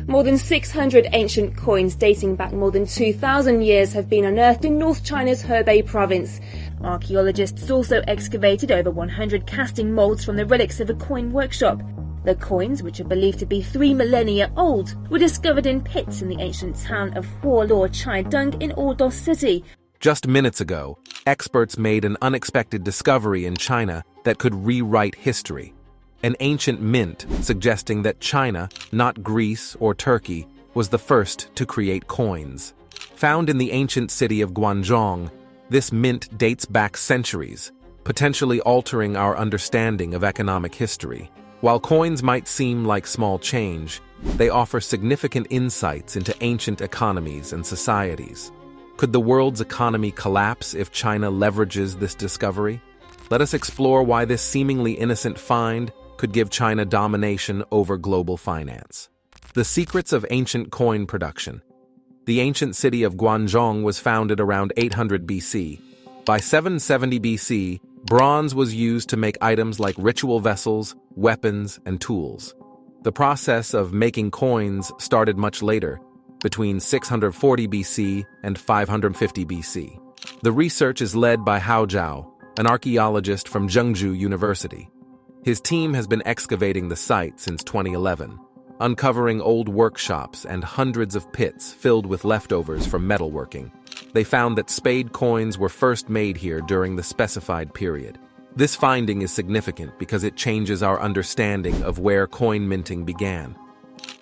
More than 600 ancient coins dating back more than 2,000 years have been unearthed in North China's Hebei province. Archaeologists also excavated over 100 casting molds from the relics of a coin workshop. The coins, which are believed to be 3 millennia old, were discovered in pits in the ancient town of Huoluo Chaidong in Ordos City. Just minutes ago, experts made an unexpected discovery in China that could rewrite history. An ancient mint suggesting that China, not Greece or Turkey, was the first to create coins. Found in the ancient city of Guangzhong, this mint dates back centuries, potentially altering our understanding of economic history. While coins might seem like small change, they offer significant insights into ancient economies and societies. Could the world's economy collapse if China leverages this discovery? Let us explore why this seemingly innocent find could give China domination over global finance. The secrets of ancient coin production. The ancient city of Guangzhong was founded around 800 BC. By 770 BC, bronze was used to make items like ritual vessels, weapons, and tools. The process of making coins started much later, between 640 BC and 550 BC. The research is led by Hao Zhao, an archaeologist from Zhengzhou University. His team has been excavating the site since 2011, uncovering old workshops and hundreds of pits filled with leftovers from metalworking. They found that spade coins were first made here during the specified period. This finding is significant because it changes our understanding of where coin minting began.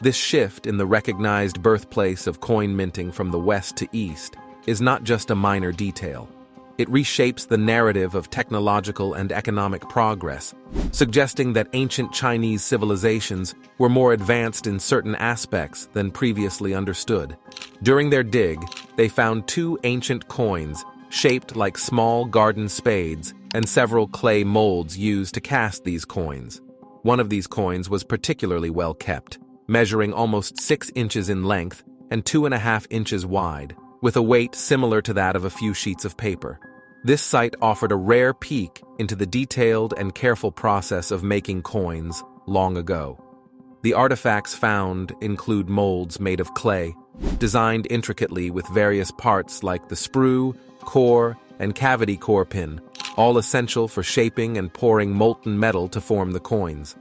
This shift in the recognized birthplace of coin minting from the west to east is not just a minor detail. It reshapes the narrative of technological and economic progress, suggesting that ancient Chinese civilizations were more advanced in certain aspects than previously understood. During their dig, they found 2 ancient coins shaped like small garden spades and several clay molds used to cast these coins. One of these coins was particularly well kept, measuring almost 6 inches in length and 2.5 inches wide, with a weight similar to that of a few sheets of paper. This site offered a rare peek into the detailed and careful process of making coins long ago. The artifacts found include molds made of clay, designed intricately with various parts like the sprue, core, and cavity core pin, all essential for shaping and pouring molten metal to form the coins.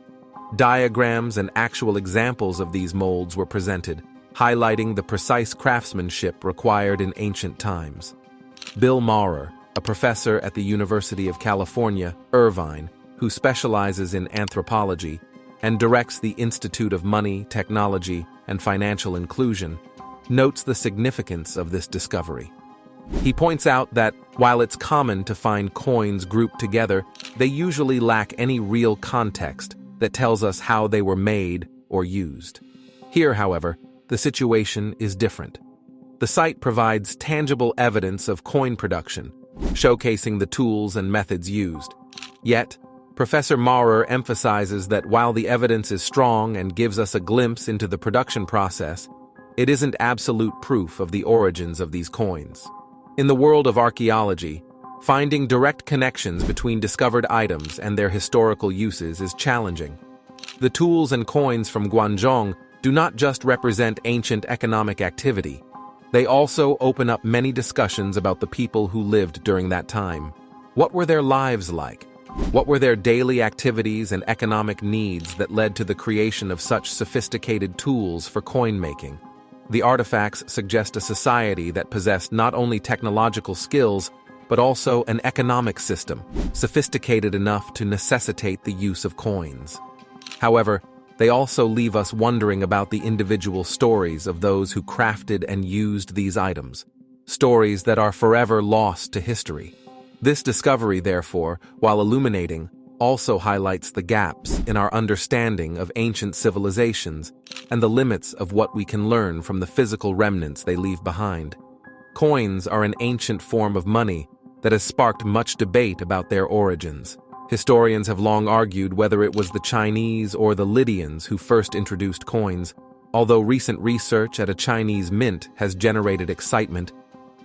Diagrams and actual examples of these molds were presented, highlighting the precise craftsmanship required in ancient times. Bill Maurer, a professor at the University of California, Irvine, who specializes in anthropology and directs the Institute of Money, Technology, and Financial Inclusion, notes the significance of this discovery. He points out that while it's common to find coins grouped together, they usually lack any real context that tells us how they were made or used. Here, however, the situation is different. The site provides tangible evidence of coin production, showcasing the tools and methods used. Yet, Professor Maurer emphasizes that while the evidence is strong and gives us a glimpse into the production process, it isn't absolute proof of the origins of these coins. In the world of archaeology, finding direct connections between discovered items and their historical uses is challenging. The tools and coins from Guangzhong do not just represent ancient economic activity. They also open up many discussions about the people who lived during that time. What were their lives like? What were their daily activities and economic needs that led to the creation of such sophisticated tools for coin making? The artifacts suggest a society that possessed not only technological skills, but also an economic system, sophisticated enough to necessitate the use of coins. However, they also leave us wondering about the individual stories of those who crafted and used these items, stories that are forever lost to history. This discovery, therefore, while illuminating, also highlights the gaps in our understanding of ancient civilizations and the limits of what we can learn from the physical remnants they leave behind. Coins are an ancient form of money that has sparked much debate about their origins. Historians have long argued whether it was the Chinese or the Lydians who first introduced coins. Although recent research at a Chinese mint has generated excitement,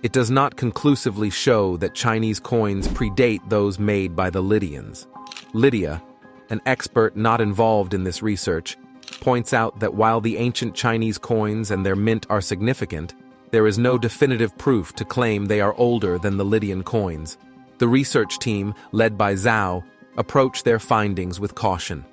it does not conclusively show that Chinese coins predate those made by the Lydians. Lydia, an expert not involved in this research, points out that while the ancient Chinese coins and their mint are significant, there is no definitive proof to claim they are older than the Lydian coins. The research team, led by Zhao, approach their findings with caution.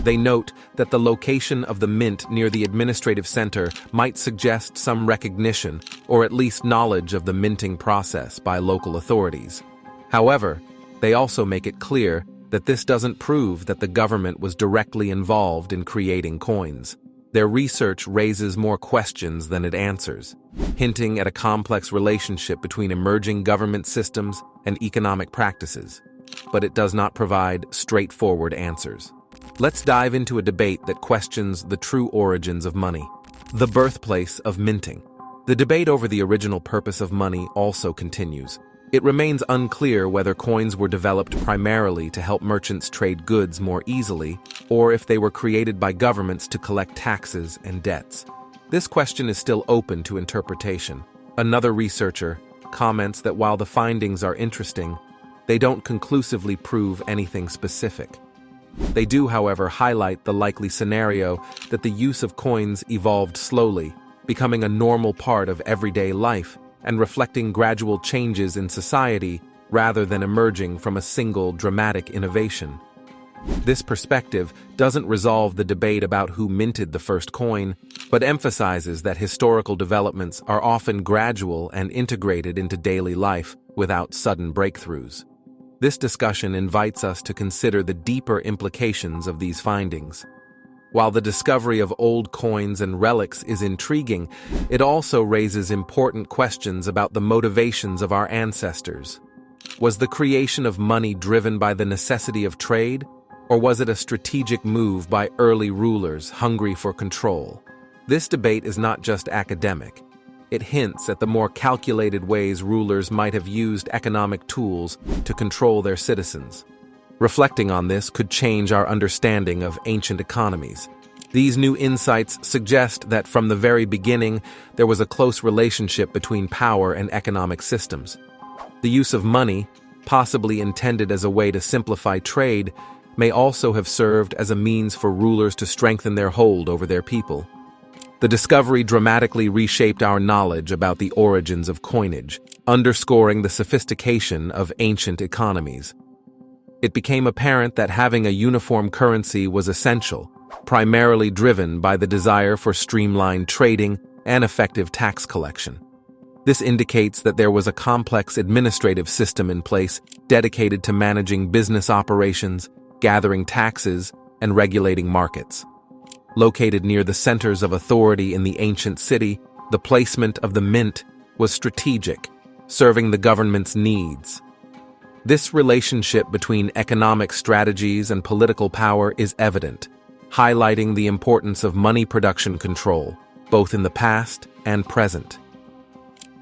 They note that the location of the mint near the administrative center might suggest some recognition or at least knowledge of the minting process by local authorities. However, they also make it clear that this doesn't prove that the government was directly involved in creating coins. Their research raises more questions than it answers, hinting at a complex relationship between emerging government systems and economic practices, but it does not provide straightforward answers. Let's dive into a debate that questions the true origins of money, the birthplace of minting. The debate over the original purpose of money also continues. It remains unclear whether coins were developed primarily to help merchants trade goods more easily, or if they were created by governments to collect taxes and debts. This question is still open to interpretation. Another researcher comments that while the findings are interesting, they don't conclusively prove anything specific. They do, however, highlight the likely scenario that the use of coins evolved slowly, becoming a normal part of everyday life and reflecting gradual changes in society rather than emerging from a single dramatic innovation. This perspective doesn't resolve the debate about who minted the first coin, but emphasizes that historical developments are often gradual and integrated into daily life without sudden breakthroughs. This discussion invites us to consider the deeper implications of these findings. While the discovery of old coins and relics is intriguing, it also raises important questions about the motivations of our ancestors. Was the creation of money driven by the necessity of trade, or was it a strategic move by early rulers hungry for control? This debate is not just academic. It hints at the more calculated ways rulers might have used economic tools to control their citizens. Reflecting on this could change our understanding of ancient economies. These new insights suggest that from the very beginning, there was a close relationship between power and economic systems. The use of money, possibly intended as a way to simplify trade, may also have served as a means for rulers to strengthen their hold over their people. The discovery dramatically reshaped our knowledge about the origins of coinage, underscoring the sophistication of ancient economies. It became apparent that having a uniform currency was essential, primarily driven by the desire for streamlined trading and effective tax collection. This indicates that there was a complex administrative system in place dedicated to managing business operations, gathering taxes, and regulating markets. Located near the centers of authority in the ancient city, the placement of the mint was strategic, serving the government's needs. This relationship between economic strategies and political power is evident, highlighting the importance of money production control, both in the past and present.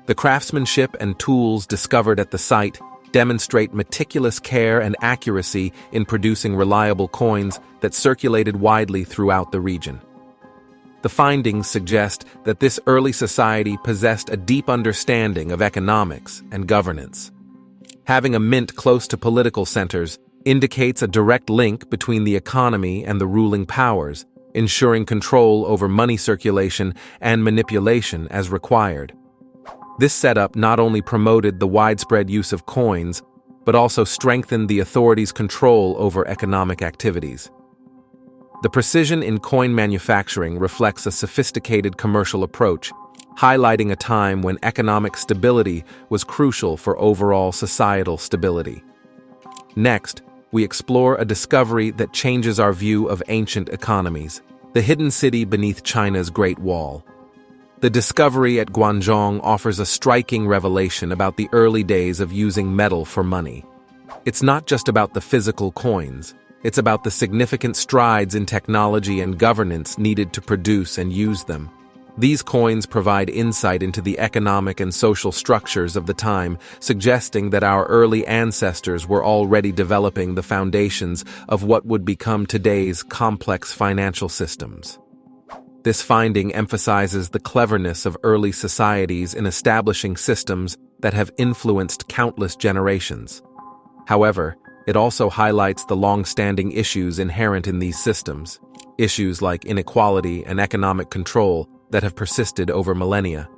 The craftsmanship and tools discovered at the site demonstrate meticulous care and accuracy in producing reliable coins that circulated widely throughout the region. The findings suggest that this early society possessed a deep understanding of economics and governance. Having a mint close to political centers indicates a direct link between the economy and the ruling powers, ensuring control over money circulation and manipulation as required. This setup not only promoted the widespread use of coins, but also strengthened the authorities' control over economic activities. The precision in coin manufacturing reflects a sophisticated commercial approach, highlighting a time when economic stability was crucial for overall societal stability. Next, we explore a discovery that changes our view of ancient economies: the hidden city beneath China's Great Wall. The discovery at Guangzhong offers a striking revelation about the early days of using metal for money. It's not just about the physical coins, it's about the significant strides in technology and governance needed to produce and use them. These coins provide insight into the economic and social structures of the time, suggesting that our early ancestors were already developing the foundations of what would become today's complex financial systems. This finding emphasizes the cleverness of early societies in establishing systems that have influenced countless generations. However, it also highlights the long-standing issues inherent in these systems. issues like inequality and economic control that have persisted over millennia.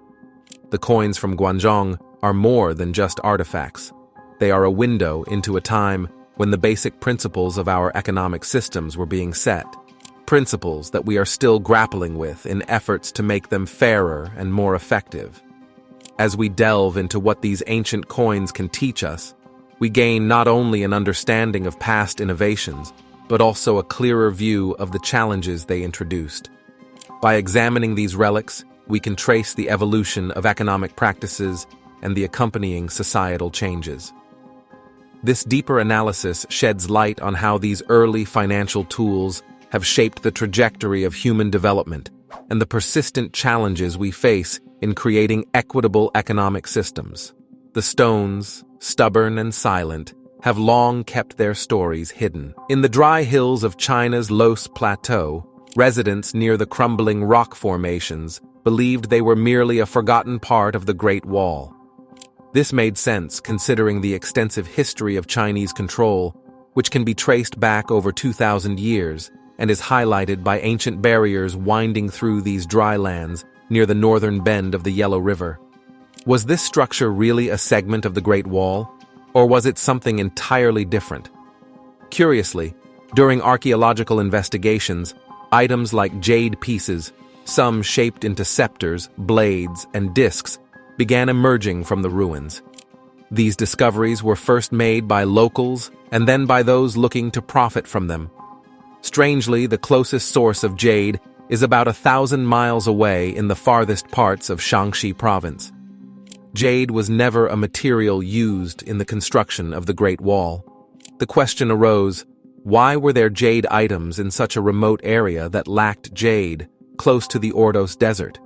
The coins from Guangzhong are more than just artifacts. They are a window into a time when the basic principles of our economic systems were being set, principles that we are still grappling with in efforts to make them fairer and more effective. As we delve into what these ancient coins can teach us, we gain not only an understanding of past innovations, but also a clearer view of the challenges they introduced. By examining these relics, we can trace the evolution of economic practices and the accompanying societal changes. This deeper analysis sheds light on how these early financial tools have shaped the trajectory of human development and the persistent challenges we face in creating equitable economic systems. The stones, stubborn and silent, have long kept their stories hidden. In the dry hills of China's Los Plateau, residents near the crumbling rock formations believed they were merely a forgotten part of the Great Wall. This made sense considering the extensive history of Chinese control, which can be traced back over 2,000 years and is highlighted by ancient barriers winding through these dry lands near the northern bend of the Yellow River. Was this structure really a segment of the Great Wall, or was it something entirely different? Curiously, during archaeological investigations, items like jade pieces, some shaped into scepters, blades, and discs, began emerging from the ruins. These discoveries were first made by locals and then by those looking to profit from them. Strangely, the closest source of jade is about 1,000 miles away in the farthest parts of Shaanxi province. Jade was never a material used in the construction of the Great Wall. The question arose, why were there jade items in such a remote area that lacked jade, close to the Ordos Desert?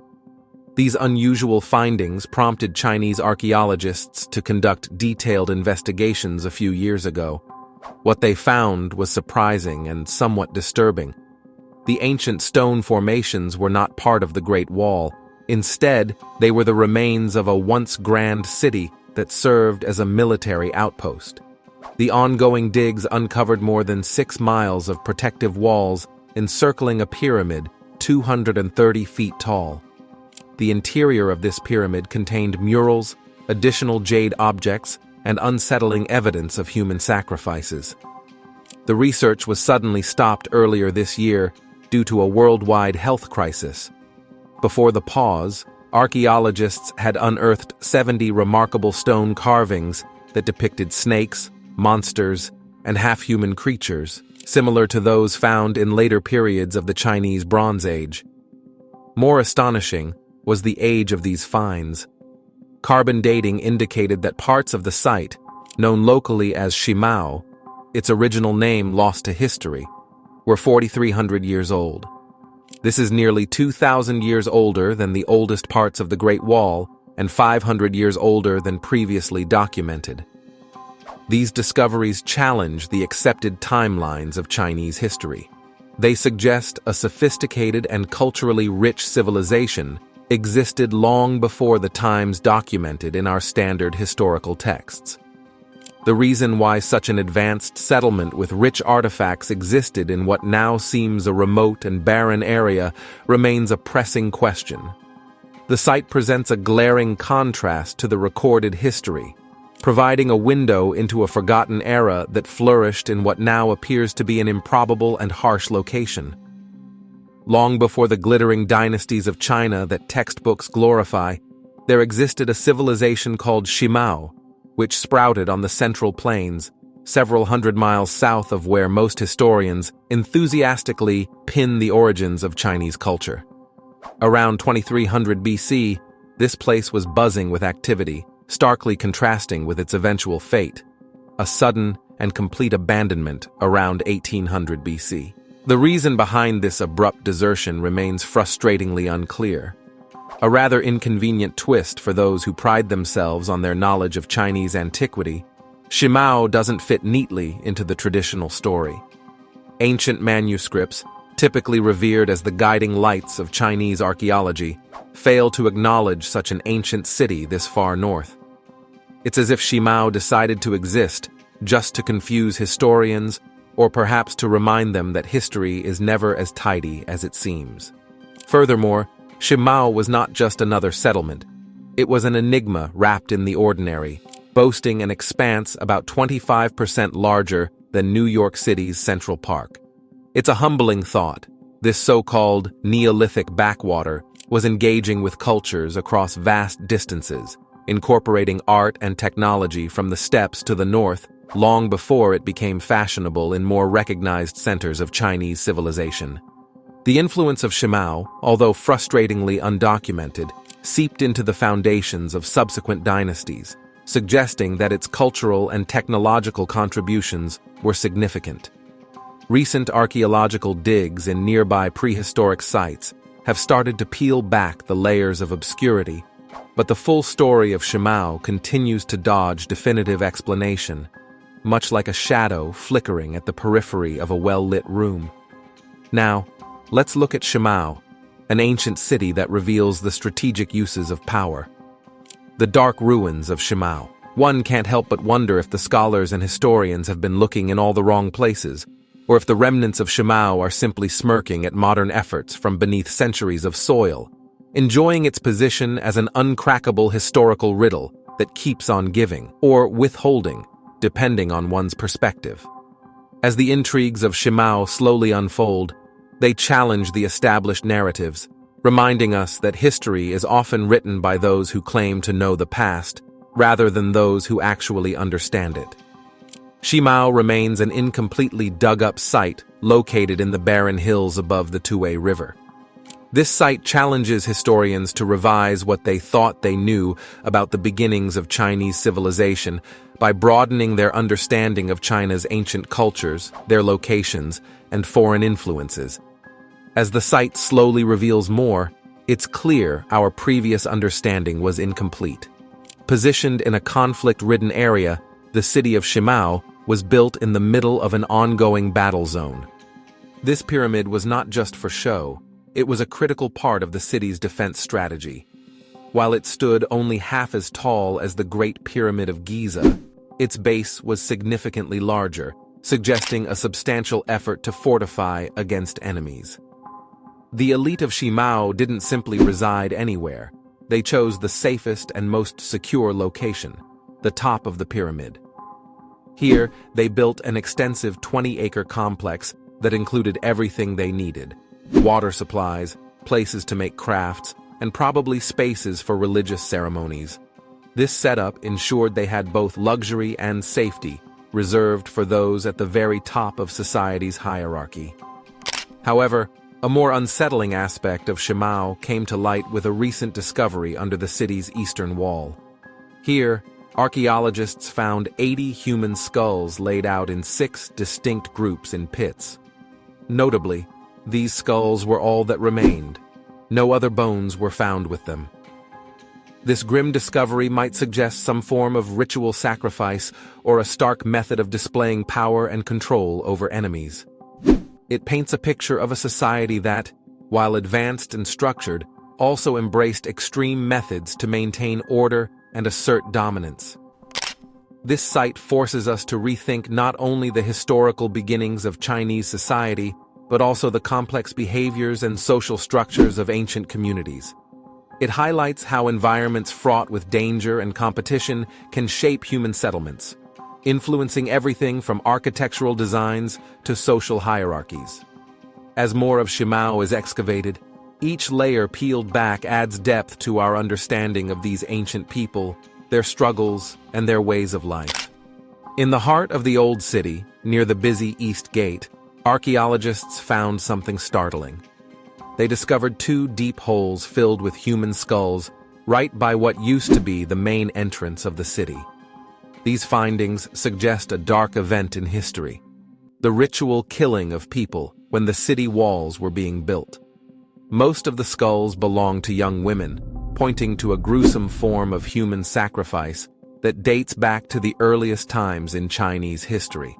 These unusual findings prompted Chinese archaeologists to conduct detailed investigations a few years ago. What they found was surprising and somewhat disturbing. The ancient stone formations were not part of the Great Wall. Instead, they were the remains of a once grand city that served as a military outpost. The ongoing digs uncovered more than 6 miles of protective walls encircling a pyramid 230 feet tall. The interior of this pyramid contained murals, additional jade objects, and unsettling evidence of human sacrifices. The research was suddenly stopped earlier this year due to a worldwide health crisis. Before the pause, archaeologists had unearthed 70 remarkable stone carvings that depicted snakes, monsters, and half-human creatures, similar to those found in later periods of the Chinese Bronze Age. More astonishing was the age of these finds. Carbon dating indicated that parts of the site, known locally as Shimao, its original name lost to history, were 4,300 years old. This is nearly 2,000 years older than the oldest parts of the Great Wall and 500 years older than previously documented. These discoveries challenge the accepted timelines of Chinese history. They suggest a sophisticated and culturally rich civilization existed long before the times documented in our standard historical texts. The reason why such an advanced settlement with rich artifacts existed in what now seems a remote and barren area remains a pressing question. The site presents a glaring contrast to the recorded history, providing a window into a forgotten era that flourished in what now appears to be an improbable and harsh location. Long before the glittering dynasties of China that textbooks glorify, there existed a civilization called Shimao, which sprouted on the Central Plains, several hundred miles south of where most historians enthusiastically pin the origins of Chinese culture. Around 2300 BC, this place was buzzing with activity, starkly contrasting with its eventual fate, a sudden and complete abandonment around 1800 BC. The reason behind this abrupt desertion remains frustratingly unclear. A rather inconvenient twist for those who pride themselves on their knowledge of Chinese antiquity, Shimao doesn't fit neatly into the traditional story. Ancient manuscripts, typically revered as the guiding lights of Chinese archaeology, fail to acknowledge such an ancient city this far north. It's as if Shimao decided to exist just to confuse historians or perhaps to remind them that history is never as tidy as it seems. Furthermore, Shimao was not just another settlement. It was an enigma wrapped in the ordinary, boasting an expanse about 25% larger than New York City's Central Park. It's a humbling thought. This so-called Neolithic backwater was engaging with cultures across vast distances, incorporating art and technology from the steppes to the north long before it became fashionable in more recognized centers of Chinese civilization. The influence of Shimao, although frustratingly undocumented, seeped into the foundations of subsequent dynasties, suggesting that its cultural and technological contributions were significant. Recent archaeological digs in nearby prehistoric sites have started to peel back the layers of obscurity, but the full story of Shimao continues to dodge definitive explanation, much like a shadow flickering at the periphery of a well-lit room. Now, let's look at Shimao, an ancient city that reveals the strategic uses of power. The dark ruins of Shimao. One can't help but wonder if the scholars and historians have been looking in all the wrong places, or if the remnants of Shimao are simply smirking at modern efforts from beneath centuries of soil, enjoying its position as an uncrackable historical riddle that keeps on giving, or withholding, depending on one's perspective. As the intrigues of Shimao slowly unfold, they challenge the established narratives, reminding us that history is often written by those who claim to know the past, rather than those who actually understand it. Shimao remains an incompletely dug-up site located in the barren hills above the Tuwei River. This site challenges historians to revise what they thought they knew about the beginnings of Chinese civilization by broadening their understanding of China's ancient cultures, their locations, and foreign influences. As the site slowly reveals more, it's clear our previous understanding was incomplete. Positioned in a conflict-ridden area, the city of Shimao was built in the middle of an ongoing battle zone. This pyramid was not just for show, it was a critical part of the city's defense strategy. While it stood only half as tall as the Great Pyramid of Giza, its base was significantly larger, suggesting a substantial effort to fortify against enemies. The elite of Shimao didn't simply reside anywhere. They chose the safest and most secure location, the top of the pyramid. Here, they built an extensive 20-acre complex that included everything they needed: water supplies, places to make crafts, and probably spaces for religious ceremonies. This setup ensured they had both luxury and safety, reserved for those at the very top of society's hierarchy. However, a more unsettling aspect of Shimao came to light with a recent discovery under the city's eastern wall. Here, archaeologists found 80 human skulls laid out in 6 distinct groups in pits. Notably, these skulls were all that remained. No other bones were found with them. This grim discovery might suggest some form of ritual sacrifice or a stark method of displaying power and control over enemies. It paints a picture of a society that, while advanced and structured, also embraced extreme methods to maintain order and assert dominance. This site forces us to rethink not only the historical beginnings of Chinese society, but also the complex behaviors and social structures of ancient communities. It highlights how environments fraught with danger and competition can shape human settlements, influencing everything from architectural designs to social hierarchies. As more of Shimao is excavated, each layer peeled back adds depth to our understanding of these ancient people, their struggles, and their ways of life. In the heart of the old city, near the busy East Gate, archaeologists found something startling. They discovered 2 deep holes filled with human skulls right by what used to be the main entrance of the city. These findings suggest a dark event in history, the ritual killing of people when the city walls were being built. Most of the skulls belong to young women, pointing to a gruesome form of human sacrifice that dates back to the earliest times in Chinese history.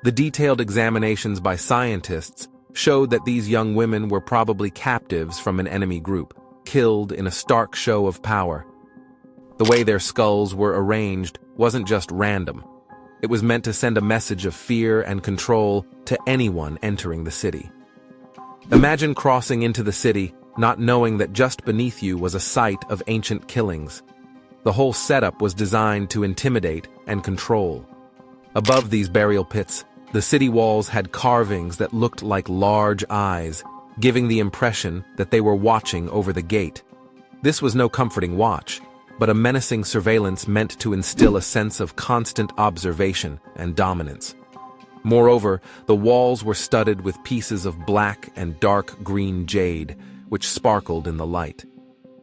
The detailed examinations by scientists showed that these young women were probably captives from an enemy group, killed in a stark show of power. The way their skulls were arranged wasn't just random. It was meant to send a message of fear and control to anyone entering the city. Imagine crossing into the city, not knowing that just beneath you was a site of ancient killings. The whole setup was designed to intimidate and control. Above these burial pits, the city walls had carvings that looked like large eyes, giving the impression that they were watching over the gate. This was no comforting watch, but a menacing surveillance meant to instill a sense of constant observation and dominance. Moreover, the walls were studded with pieces of black and dark green jade, which sparkled in the light.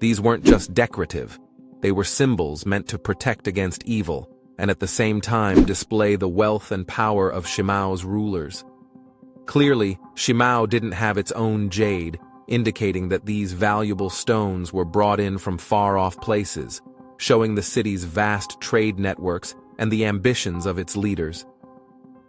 These weren't just decorative, they were symbols meant to protect against evil, and at the same time display the wealth and power of Shimao's rulers. Clearly, Shimao didn't have its own jade, indicating that these valuable stones were brought in from far-off places, showing the city's vast trade networks and the ambitions of its leaders.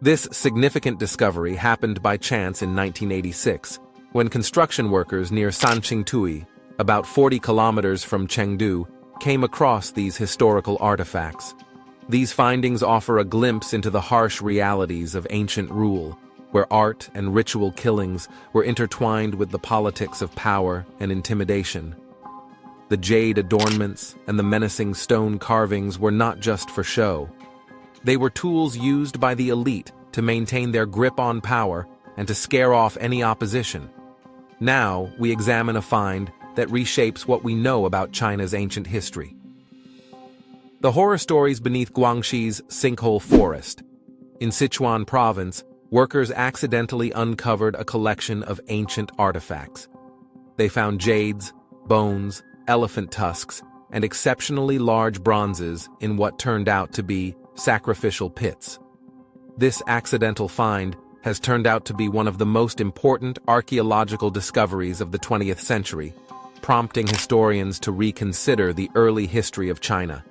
This significant discovery happened by chance in 1986, when construction workers near Sanxingdui, about 40 kilometers from Chengdu, came across these historical artifacts. These findings offer a glimpse into the harsh realities of ancient rule, where art and ritual killings were intertwined with the politics of power and intimidation. The jade adornments and the menacing stone carvings were not just for show. They were tools used by the elite to maintain their grip on power and to scare off any opposition. Now, we examine a find that reshapes what we know about China's ancient history. The horror stories beneath Guangxi's Sinkhole Forest. In Sichuan province, workers accidentally uncovered a collection of ancient artifacts. They found jades, bones, elephant tusks, and exceptionally large bronzes in what turned out to be sacrificial pits. This accidental find has turned out to be one of the most important archaeological discoveries of the 20th century, prompting historians to reconsider the early history of China.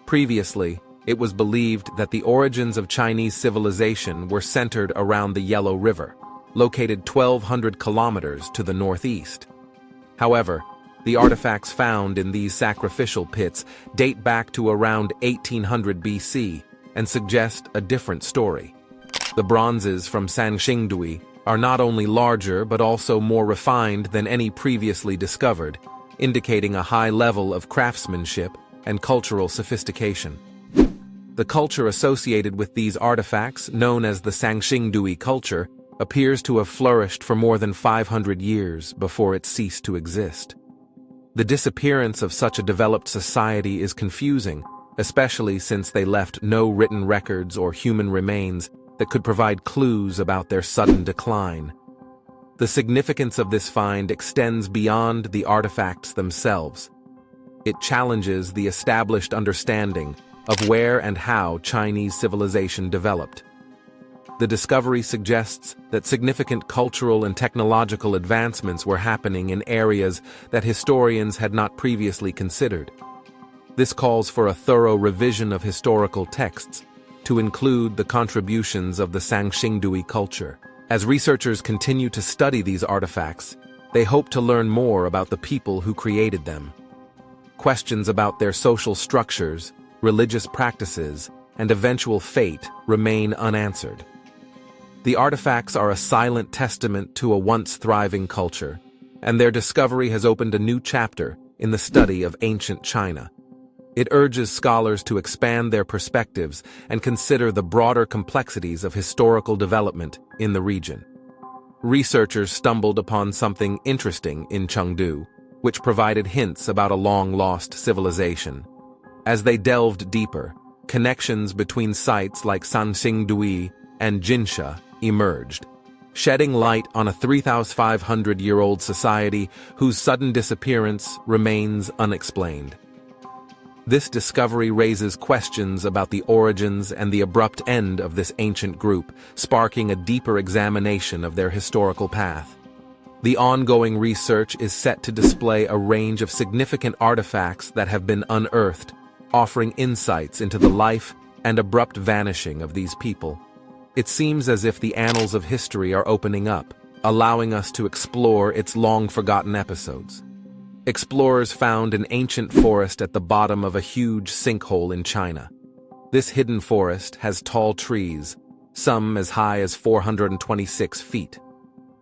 Previously, it was believed that the origins of Chinese civilization were centered around the Yellow River, located 1,200 kilometers to the northeast. However, the artifacts found in these sacrificial pits date back to around 1800 BC and suggest a different story. The bronzes from Sanxingdui are not only larger but also more refined than any previously discovered, indicating a high level of craftsmanship and cultural sophistication. The culture associated with these artifacts, known as the Sanxingdui culture, appears to have flourished for more than 500 years before it ceased to exist. The disappearance of such a developed society is confusing, especially since they left no written records or human remains that could provide clues about their sudden decline. The significance of this find extends beyond the artifacts themselves. It challenges the established understanding of where and how Chinese civilization developed. The discovery suggests that significant cultural and technological advancements were happening in areas that historians had not previously considered. This calls for a thorough revision of historical texts to include the contributions of the Sanxingdui culture. As researchers continue to study these artifacts, they hope to learn more about the people who created them. Questions about their social structures, religious practices, and eventual fate remain unanswered. The artifacts are a silent testament to a once thriving culture, and their discovery has opened a new chapter in the study of ancient China. It urges scholars to expand their perspectives and consider the broader complexities of historical development in the region. Researchers stumbled upon something interesting in Chengdu, which provided hints about a long-lost civilization. As they delved deeper, connections between sites like Sanxingdui and Jinsha emerged, shedding light on a 3,500-year-old society whose sudden disappearance remains unexplained. This discovery raises questions about the origins and the abrupt end of this ancient group, sparking a deeper examination of their historical path. The ongoing research is set to display a range of significant artifacts that have been unearthed, offering insights into the life and abrupt vanishing of these people. It seems as if the annals of history are opening up, allowing us to explore its long-forgotten episodes. Explorers found an ancient forest at the bottom of a huge sinkhole in China. This hidden forest has tall trees, some as high as 426 feet.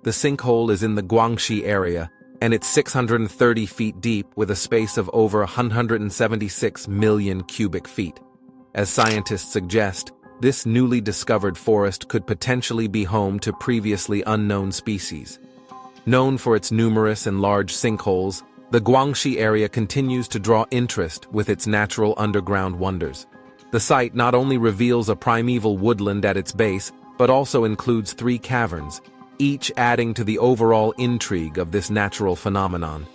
The sinkhole is in the Guangxi area, and it's 630 feet deep with a space of over 176 million cubic feet. As scientists suggest, this newly discovered forest could potentially be home to previously unknown species. Known for its numerous and large sinkholes, the Guangxi area continues to draw interest with its natural underground wonders. The site not only reveals a primeval woodland at its base, but also includes 3 caverns, each adding to the overall intrigue of this natural phenomenon.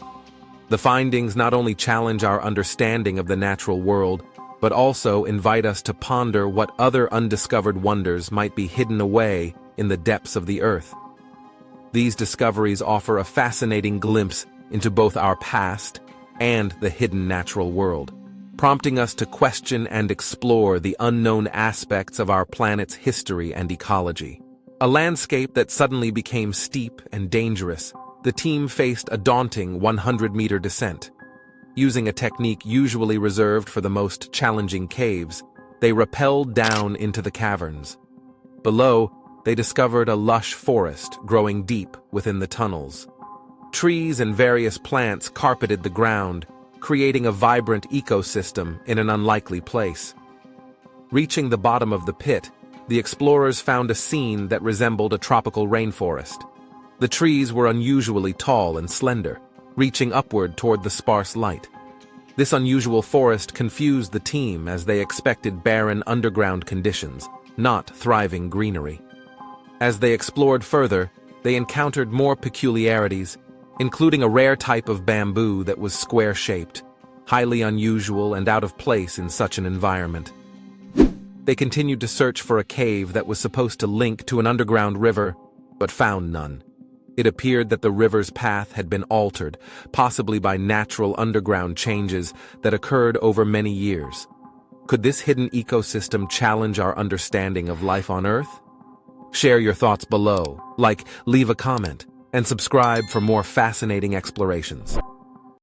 The findings not only challenge our understanding of the natural world, but also invite us to ponder what other undiscovered wonders might be hidden away in the depths of the earth. These discoveries offer a fascinating glimpse into both our past and the hidden natural world, prompting us to question and explore the unknown aspects of our planet's history and ecology. A landscape that suddenly became steep and dangerous, the team faced a daunting 100-meter descent. Using a technique usually reserved for the most challenging caves, they rappelled down into the caverns. Below, they discovered a lush forest growing deep within the tunnels. Trees and various plants carpeted the ground, creating a vibrant ecosystem in an unlikely place. Reaching the bottom of the pit, the explorers found a scene that resembled a tropical rainforest. The trees were unusually tall and slender, reaching upward toward the sparse light. This unusual forest confused the team as they expected barren underground conditions, not thriving greenery. As they explored further, they encountered more peculiarities, including a rare type of bamboo that was square-shaped, highly unusual and out of place in such an environment. They continued to search for a cave that was supposed to link to an underground river, but found none. It appeared that the river's path had been altered, possibly by natural underground changes that occurred over many years. Could this hidden ecosystem challenge our understanding of life on Earth? Share your thoughts below, leave a comment, and subscribe for more fascinating explorations.